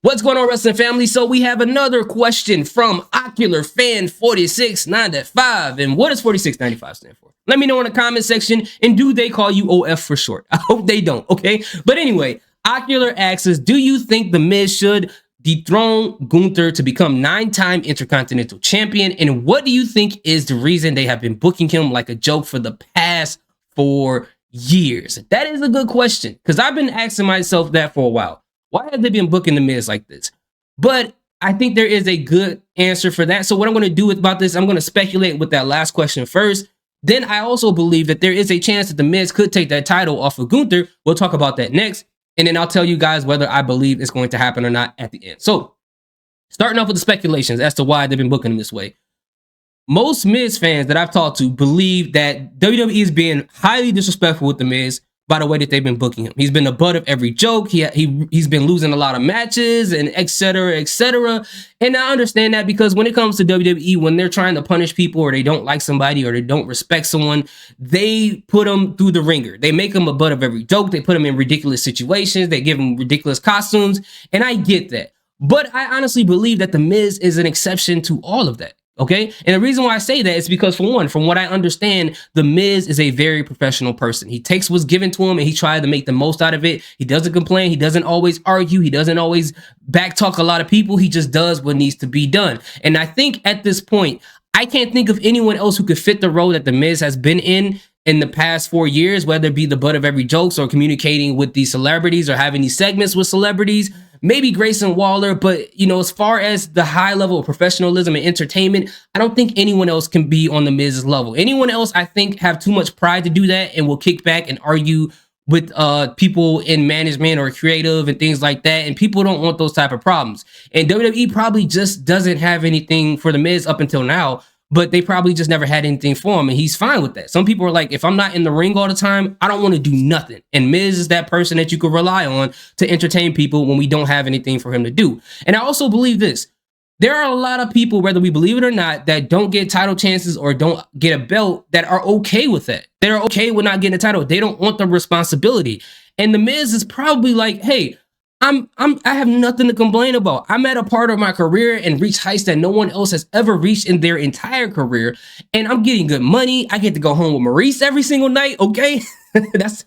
What's going on, wrestling family? So we have another question from Ocular Fan 4695. And what does 4695 stand for? Let me know in the comment section. And do they call you OF for short? I hope they don't, okay? But anyway, Ocular asks us, do you think The Miz should dethrone Gunther to become 9-time Intercontinental Champion? And what do you think is the reason they have been booking him like a joke for the past 4 years? That is a good question, because I've been asking myself that for a while. Why have they been booking The Miz like this? But I think there is a good answer for that. So what I'm going to do about this, I'm going to speculate with that last question first. Then I also believe that there is a chance that The Miz could take that title off of Gunther. We'll talk about that next. And then I'll tell you guys whether I believe it's going to happen or not at the end. So starting off with the speculations as to why they've been booking him this way. Most Miz fans that I've talked to believe that WWE is being highly disrespectful with The Miz by the way that they've been booking him. He's been the butt of every joke. He's been losing a lot of matches and et cetera, et cetera. And I understand that, because when it comes to WWE, when they're trying to punish people or they don't like somebody or they don't respect someone, they put them through the ringer. They make them a butt of every joke. They put them in ridiculous situations. They give them ridiculous costumes. And I get that. But I honestly believe that The Miz is an exception to all of that. Okay. And the reason why I say that is because, for one, from what I understand, The Miz is a very professional person. He takes what's given to him and he tries to make the most out of it. He doesn't complain. He doesn't always argue. He doesn't always backtalk a lot of people. He just does what needs to be done. And I think at this point, I can't think of anyone else who could fit the role that The Miz has been in the past 4 years, whether it be the butt of every jokes or communicating with these celebrities or having these segments with celebrities. Maybe Grayson Waller, but as far as the high level of professionalism and entertainment, I don't think anyone else can be on The Miz's level. Anyone else, I think, have too much pride to do that and will kick back and argue with people in management or creative and things like that. And people don't want those type of problems. And WWE probably just doesn't have anything for The Miz up until now, but they probably just never had anything for him, and he's fine with that. Some people are like, if I'm not in the ring all the time, I don't want to do nothing. And Miz is that person that you could rely on to entertain people when we don't have anything for him to do. And I also believe this. There are a lot of people, whether we believe it or not, that don't get title chances or don't get a belt that are okay with that. They're okay with not getting a title. They don't want the responsibility. And The Miz is probably like, hey, I have nothing to complain about. I'm at a part of my career and reach heights that no one else has ever reached in their entire career. And I'm getting good money. I get to go home with Maurice every single night. Okay.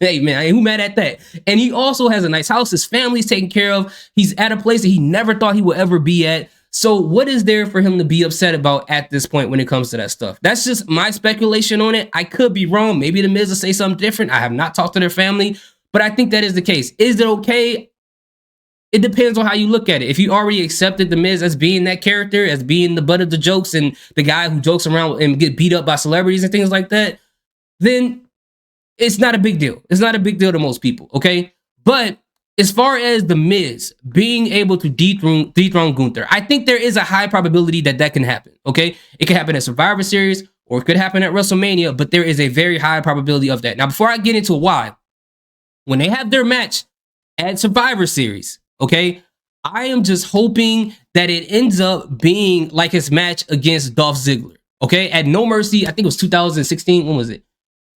Hey man, who mad at that? And he also has a nice house. His family's taken care of. He's at a place that he never thought he would ever be at. So what is there for him to be upset about at this point when it comes to that stuff? That's just my speculation on it. I could be wrong. Maybe The Miz will say something different. I have not talked to their family, but I think that is the case. Is it okay? It depends on how you look at it. If you already accepted The Miz as being that character, as being the butt of the jokes and the guy who jokes around and get beat up by celebrities and things like that, then it's not a big deal. It's not a big deal to most people, okay? But as far as The Miz being able to dethrone Gunther, I think there is a high probability that can happen, okay? It could happen at Survivor Series or it could happen at WrestleMania, but there is a very high probability of that. Now, before I get into why, when they have their match at Survivor Series, okay, I am just hoping that it ends up being like his match against Dolph Ziggler, okay? At No Mercy, I think it was 2016. When was it?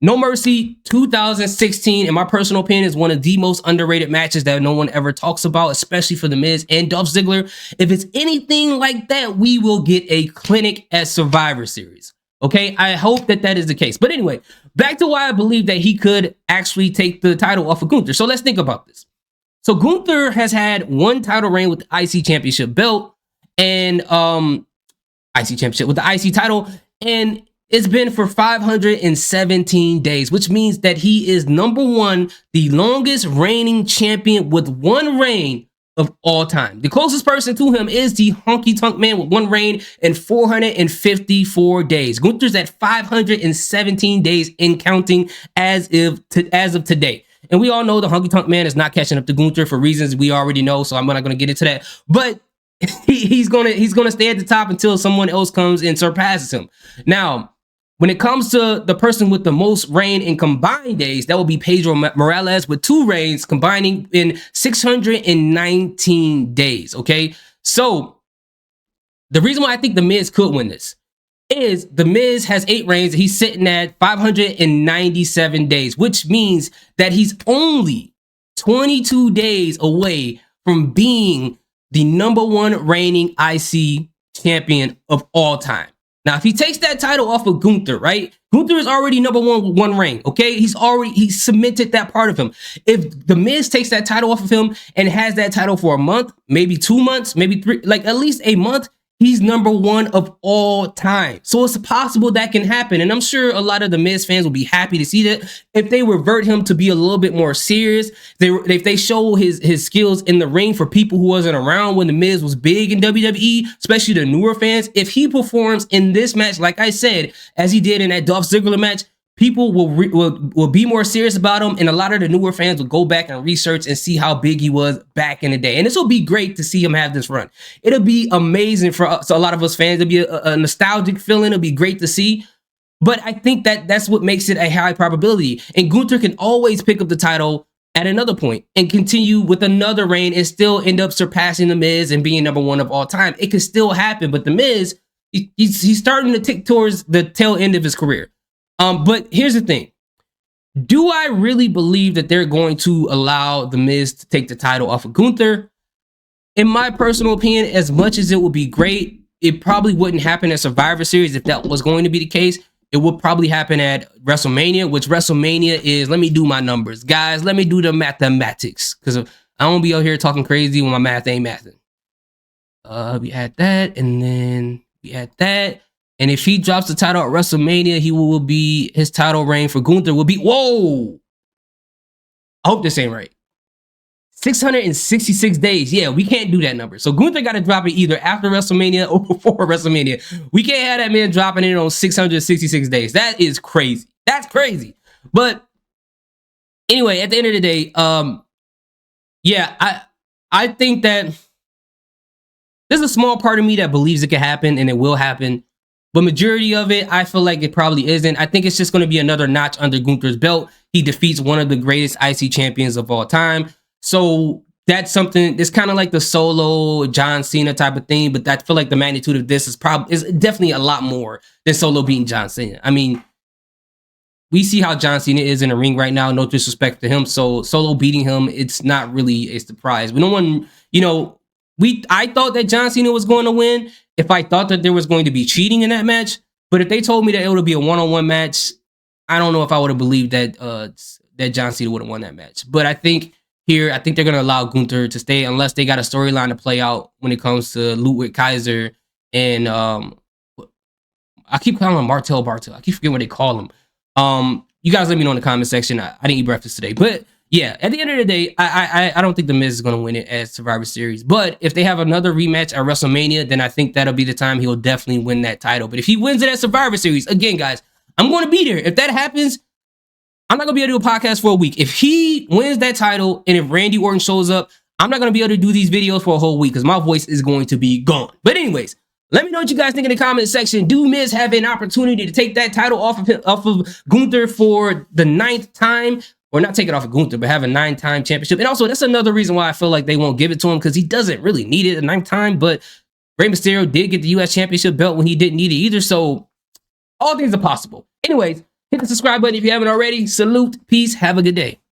No Mercy 2016, in my personal opinion, is one of the most underrated matches that no one ever talks about, especially for The Miz and Dolph Ziggler. If it's anything like that, we will get a clinic at Survivor Series, okay? I hope that is the case. But anyway, back to why I believe that he could actually take the title off of Gunther. So let's think about this. So Gunther has had one title reign with the IC Championship belt and IC Championship with the IC title, and it's been for 517 days, which means that he is number one, the longest reigning champion with one reign of all time. The closest person to him is the Honky Tonk Man with one reign in 454 days. Gunther's at 517 days in counting as of today. And we all know the Honky Tonk Man is not catching up to Gunther for reasons we already know, so I'm not going to get into that. But he's gonna stay at the top until someone else comes and surpasses him. Now, when it comes to the person with the most reign in combined days, that will be Pedro Morales with 2 reigns combining in 619 days. Okay, so the reason why I think The Miz could win this is The Miz has 8 reigns. He's sitting at 597 days, which means that he's only 22 days away from being the #1 reigning IC champion of all time. Now, if he takes that title off of Gunther, right? Gunther is already #1 ring, okay? He cemented that part of him. If The Miz takes that title off of him and has that title for a month, maybe 2 months, maybe 3, like at least a month, he's #1 of all time. So it's possible that can happen. And I'm sure a lot of the Miz fans will be happy to see that if they revert him to be a little bit more serious, if they show his skills in the ring for people who wasn't around when the Miz was big in WWE, especially the newer fans. If he performs in this match, like I said, as he did in that Dolph Ziggler match, people will be more serious about him, and a lot of the newer fans will go back and research and see how big he was back in the day. And this will be great to see him have this run. It'll be amazing for us, a lot of us fans. It'll be a nostalgic feeling. It'll be great to see. But I think that's what makes it a high probability. And Gunther can always pick up the title at another point and continue with another reign and still end up surpassing The Miz and being #1 of all time. It could still happen. But The Miz, he's starting to tick towards the tail end of his career. But here's the thing. Do I really believe that they're going to allow The Miz to take the title off of Gunther? In my personal opinion, as much as it would be great, it probably wouldn't happen at Survivor Series if that was going to be the case. It would probably happen at WrestleMania, which WrestleMania is, let me do my numbers. Guys, let me do the mathematics, because I don't be out here talking crazy when my math ain't mathing. We add that, and then we add that. And if he drops the title at WrestleMania, his title reign for Gunther will be, whoa! I hope this ain't right. 666 days. Yeah, we can't do that number. So Gunther got to drop it either after WrestleMania or before WrestleMania. We can't have that man dropping it on 666 days. That is crazy. That's crazy. But anyway, at the end of the day, yeah, I think that there's a small part of me that believes it can happen and it will happen. But majority of it, I feel like it probably isn't. I think it's just going to be another notch under Gunther's belt. He defeats one of the greatest IC champions of all time. So that's something, it's kind of like the Solo John Cena type of thing, but I feel like the magnitude of this is definitely a lot more than Solo beating John Cena. I mean, we see how John Cena is in the ring right now, no disrespect to him. So Solo beating him, it's not really a surprise. We don't want, I thought that John Cena was going to win if I thought that there was going to be cheating in that match. But if they told me that it would be a one-on-one match, I don't know if I would have believed that that John Cena would have won that match. But I think they're going to allow Gunther to stay unless they got a storyline to play out when it comes to Ludwig Kaiser and I keep calling him Martel Bartel. I keep forgetting what they call him. You guys let me know in the comment section. I didn't eat breakfast today, but yeah, at the end of the day, I don't think The Miz is going to win it at Survivor Series. But if they have another rematch at WrestleMania, then I think that'll be the time he'll definitely win that title. But if he wins it at Survivor Series, again, guys, I'm going to be there. If that happens, I'm not going to be able to do a podcast for a week. If he wins that title and if Randy Orton shows up, I'm not going to be able to do these videos for a whole week because my voice is going to be gone. But anyways, let me know what you guys think in the comment section. Do Miz have an opportunity to take that title off of Gunther for the 9th time? Or not take it off of Gunther, but have a 9-time championship. And also, that's another reason why I feel like they won't give it to him, because he doesn't really need it a 9th time. But Rey Mysterio did get the U.S. Championship belt when he didn't need it either. So all things are possible. Anyways, hit the subscribe button if you haven't already. Salute, peace, have a good day.